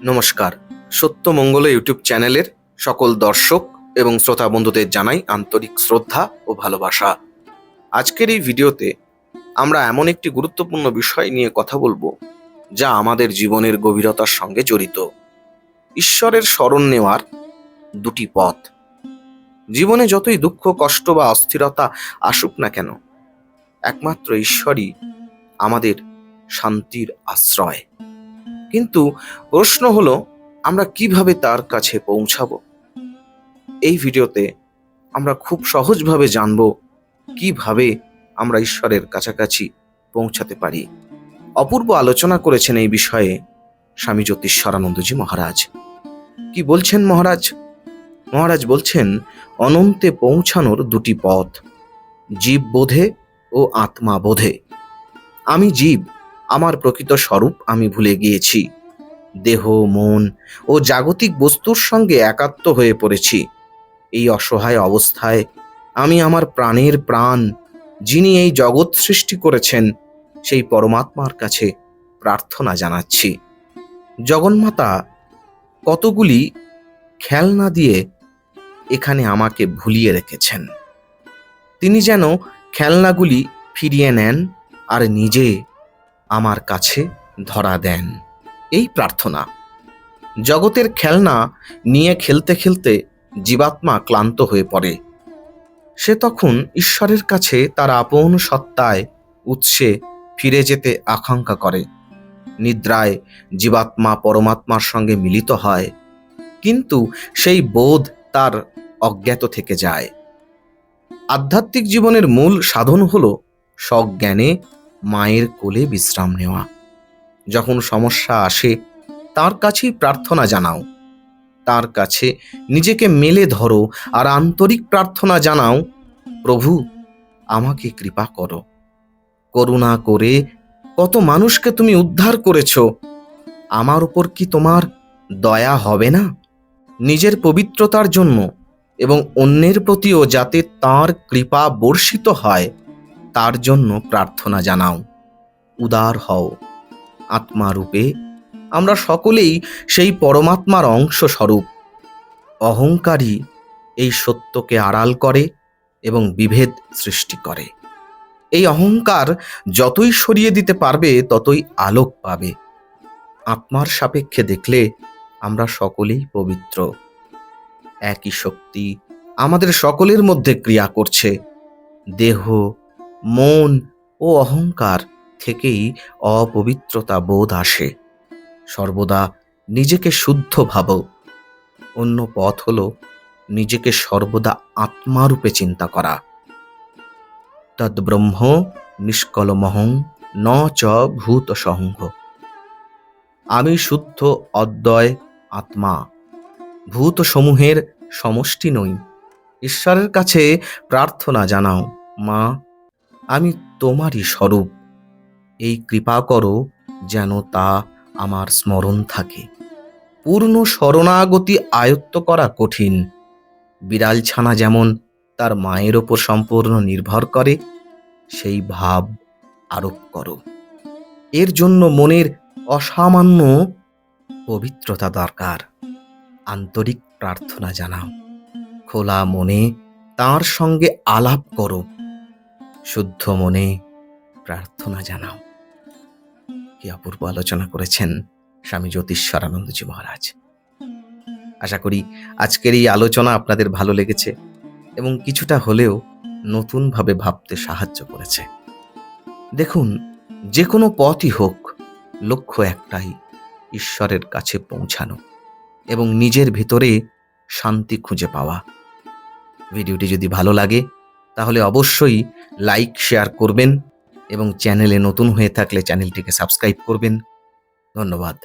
নমস্কার। সত্যমঙ্গল ইউটিউব চ্যানেলের সকল দর্শক এবং শ্রোতা বন্ধুদের জানাই আন্তরিক শ্রদ্ধা ও ভালোবাসা। আজকের এই ভিডিওতে আমরা এমন একটি গুরুত্বপূর্ণ বিষয় নিয়ে কথা বলবো, যা আমাদের জীবনের গভীরতার সঙ্গে জড়িত। ঈশ্বরের শরণ নেওয়ার দুটি পথ। জীবনে যতই দুঃখ, কষ্ট বা অস্থিরতা আসুক না কেন, একমাত্র ঈশ্বরই আমাদের শান্তির আশ্রয়। কিন্তু প্রশ্ন হলো, আমরা কিভাবে তার কাছে পৌঁছাবো? এই ভিডিওতে আমরা খুব সহজভাবে জানব কিভাবে আমরা ঈশ্বরের কাছাকাছি পৌঁছাতে পারি। অপূর্ব আলোচনা করেছেন এই বিষয়ে স্বামী জ্যোতিষ্বরানন্দজি মহারাজ। কি বলছেন মহারাজ? মহারাজ বলছেন, অনন্তে পৌঁছানোর দুটি পথ, জীব বোধে ও আত্মা বোধে। আমি জীব, আমার প্রকৃত স্বরূপ আমি ভুলে গিয়েছি। দেহ, মন ও জাগতিক বস্তুর সঙ্গে একাত্ম হয়ে পড়েছি। এই অসহায় অবস্থায় আমি আমার প্রাণের প্রাণ, যিনি এই জগৎ সৃষ্টি করেছেন, সেই পরমাত্মার কাছে প্রার্থনা জানাচ্ছি। জগন্মাতা কতগুলি খেলনা দিয়ে এখানে আমাকে ভুলিয়ে রেখেছেন। তিনি যেন খেলনাগুলি ফিরিয়ে নেন আর নিজে আমার কাছে ধরা দেন, এই প্রার্থনা। জগতের খেলনা নিয়ে খেলতে খেলতে জীবাত্মা ক্লান্ত হয়ে পড়ে। সে তখন ঈশ্বরের কাছে তার আপন সত্তায়, উৎসে ফিরে যেতে আকাঙ্ক্ষা করে। নিদ্রায় জীবাত্মা পরমাত্মার সঙ্গে মিলিত হয়, কিন্তু সেই বোধ তার অজ্ঞাত থেকে যায়। আধ্যাত্মিক জীবনের মূল সাধন হল সজ্ঞানে মায়ের কোলে বিশ্রাম নেওয়া। যখন সমস্যা আসে, তার কাছেই প্রার্থনা জানাও, তার কাছে নিজেকে মেলে ধরো আর আন্তরিক প্রার্থনা জানাও, প্রভু আমাকে কৃপা করো। করুণা করে কত মানুষকে তুমি উদ্ধার করেছ, আমার উপর কি তোমার দয়া হবে না? নিজের পবিত্রতার জন্য এবং অন্যের প্রতিও যাতে তাঁর কৃপা বর্ষিত হয়, তার জন্য প্রার্থনা জানাও। উদার হও। আত্মারূপে আমরা সকলেই সেই পরমাত্মার অংশ স্বরূপ। অহংকারী এই সত্যকে আড়াল করে এবং বিভেদ সৃষ্টি করে। এই অহংকার যতই সরিয়ে দিতে পারবে, ততই আলোক পাবে। আত্মার সাপেক্ষে দেখলে আমরা সকলেই পবিত্র। একই শক্তি আমাদের সকলের মধ্যে ক্রিয়া করছে। দেহ, মন ও অহংকার থেকেই অপবিত্রতা বোধ আসে। সর্বদা নিজেকে শুদ্ধ ভাবো। অন্য পথ হলো নিজেকে সর্বদা আত্মারূপে চিন্তা করা। তদ্ব্রহ্ম নিষ্কলমহং ন চ ভূত সঙ্গ। আমি শুদ্ধ অদ্বয় আত্মা, ভূত সমূহের সমষ্টি নই। ঈশ্বরের কাছে প্রার্থনা জানাও, মা আমি তোমারই স্বরূপ। এই কৃপা করো যেন তা আমার স্মরণ থাকে। পূর্ণ শরণাগতি আয়ত্ত করা কঠিন। বিড়াল ছানা যেমন তার মায়ের ওপর সম্পূর্ণ নির্ভর করে, সেই ভাব আরোপ করো। এর জন্য মনের অসামান্য পবিত্রতা দরকার। আন্তরিক প্রার্থনা জানাও। খোলা মনে তার সঙ্গে আলাপ করো। শুদ্ধ মনে প্রার্থনা জানাও। কি অপূর্ব আলোচনা করেছেন স্বামী জ্যোতিষ্বরানন্দজি মহারাজ। আশা করি আজকের এই আলোচনা আপনাদের ভালো লেগেছে এবং কিছুটা হলেও নতুনভাবে ভাবতে সাহায্য করেছে। দেখুন, যে কোনো পথই হোক, লক্ষ্য একটাই, ঈশ্বরের কাছে পৌঁছানো এবং নিজের ভিতরে শান্তি খুঁজে পাওয়া। ভিডিওটি যদি ভালো লাগে তাহলে অবশ্যই লাইক, শেয়ার করবেন এবং চ্যানেলে নতুন হয়ে থাকলে চ্যানেলটিকে সাবস্ক্রাইব করবেন। ধন্যবাদ।